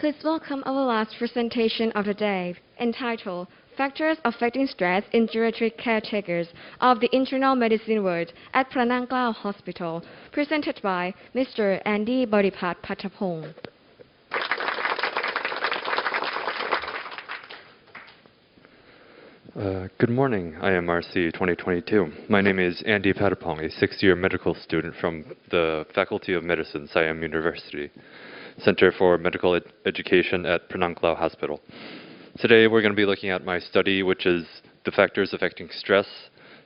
Please welcome our last presentation of the day, entitled Factors Affecting Stress in Geriatric Caretakers of the Internal Medicine Ward at Pranangklao Hospital, presented by Mr. Andie Boripat Pattapong. Good morning, IMRC2022. My name is Andie Pattapong, a sixth-year medical student from the Faculty of Medicine, Siam University, Center for Medical Education at Pranangklao Hospital. Today we're going to be looking at my study, which is the factors affecting stress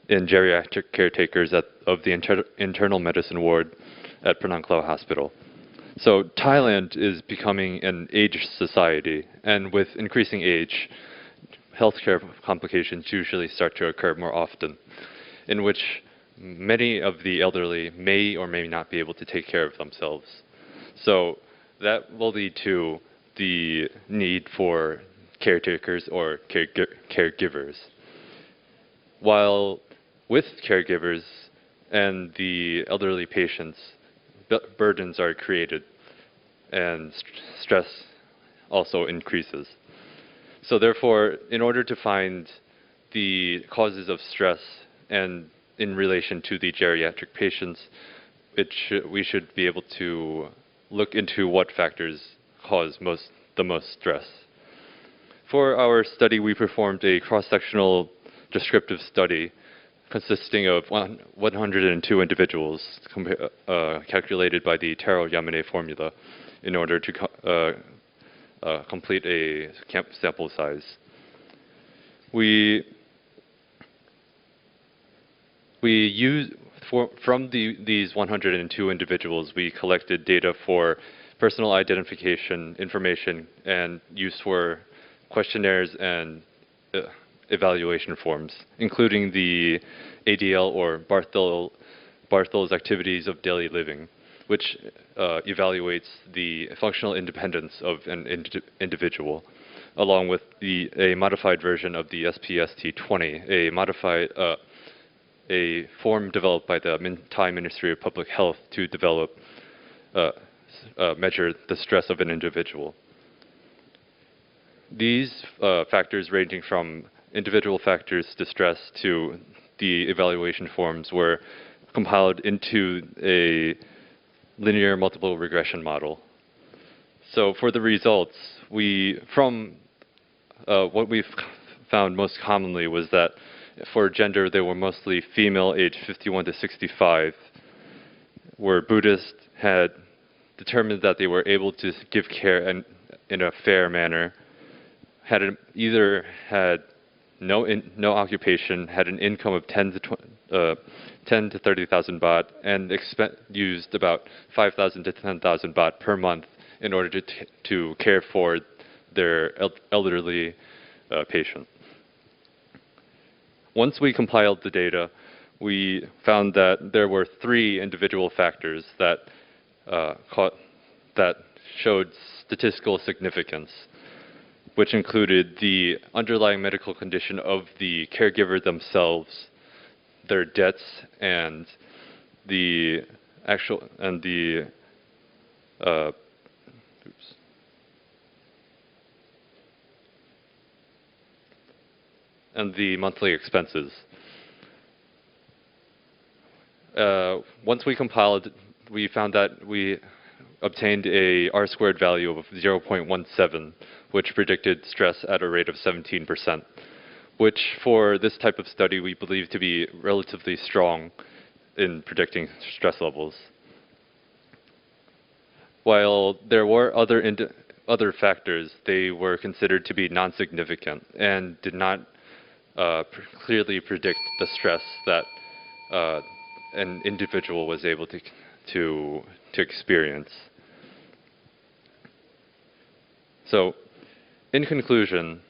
in geriatric caretakers of the internal medicine ward at Pranangklao Hospital. So Thailand is becoming an aged society, and with increasing age, healthcare complications usually start to occur more often, in which many of the elderly may or may not be able to take care of themselves. So that will lead to the need for caretakers or caregivers. While with caregivers and the elderly patients, burdens are created and stress also increases. So therefore, in order to find the causes of stress and in relation to the geriatric patients, we should be able to look into what factors cause the most stress. For our study, we performed a cross-sectional descriptive study consisting of 102 individuals calculated by the Taro-Yamane formula in order to complete a sample size. From these 102 individuals, we collected data for personal identification information and used for questionnaires and evaluation forms, including the ADL or Barthel's activities of daily living, which evaluates the functional independence of an individual, along with a modified version of the SPST-20, a form developed by the Thai Ministry of Public Health to measure the stress of an individual. These factors, ranging from individual factors to stress to the evaluation forms, were compiled into a linear multiple regression model. So for the results, what we've found most commonly was that for gender, they were mostly female, aged 51 to 65, were Buddhist, had determined that they were able to give care in a fair manner, either had no occupation, had an income of 10 to 30,000 baht, and used about 5,000 to 10,000 baht per month in order to care for their elderly patient. Once we compiled the data, we found that there were 3 individual factors that showed statistical significance, which included the underlying medical condition of the caregiver themselves, their debts, and the monthly expenses. Once we compiled, we found that we obtained a R-squared value of 0.17, which predicted stress at a rate of 17%, which for this type of study we believe to be relatively strong in predicting stress levels. While there were other factors, they were considered to be non-significant and did not clearly predict the stress that an individual was able to experience. So, in conclusion,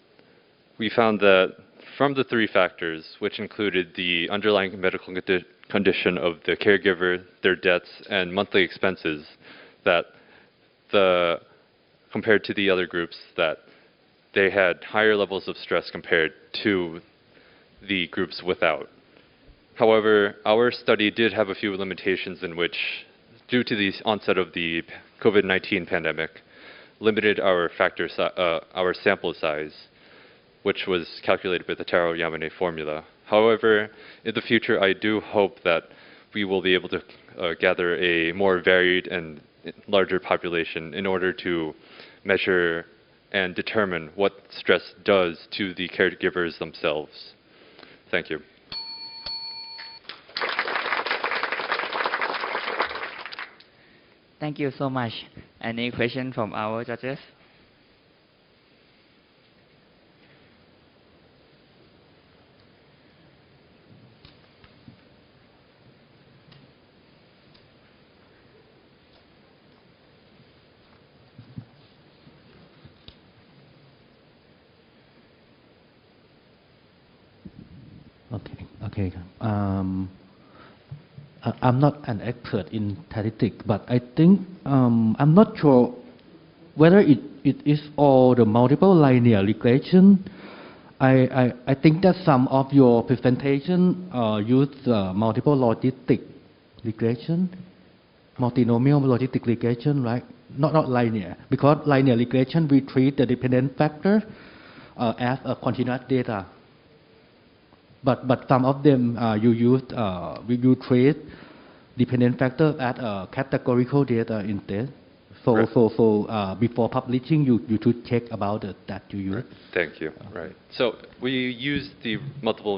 we found that from the 3 factors, which included the underlying medical condition of the caregiver, their debts, and monthly expenses, that compared to the other groups, that they had higher levels of stress compared to the groups without. However, our study did have a few limitations in which, due to the onset of the COVID-19 pandemic, limited our our sample size, which was calculated with the Taro-Yamane formula. However, in the future, I do hope that we will be able to gather a more varied and larger population in order to measure and determine what stress does to the caregivers themselves. Thank you. Thank you so much. Any question from our judges? Okay. I'm not an expert in statistics, but I think I'm not sure whether it is all the multiple linear regression. I think that some of your presentation use multiple logistic regression, multinomial logistic regression, right? Not linear, because linear regression we treat the dependent factor as a continuous data. But some of them you treat dependent factors as categorical data instead. So Right. Before publishing, you should check about that you use. Right. Thank you. Right. So we use the multiple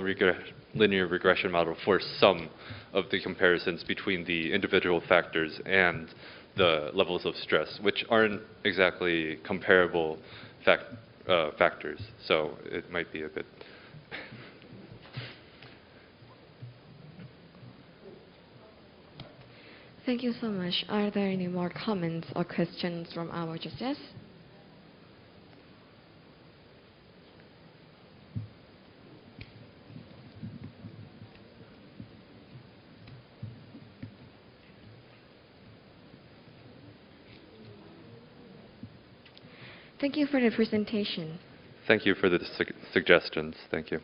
linear regression model for some of the comparisons between the individual factors and the levels of stress, which aren't exactly comparable factors. So it might be a bit. Thank you so much. Are there any more comments or questions from our judges? Thank you for the presentation. Thank you for the suggestions. Thank you.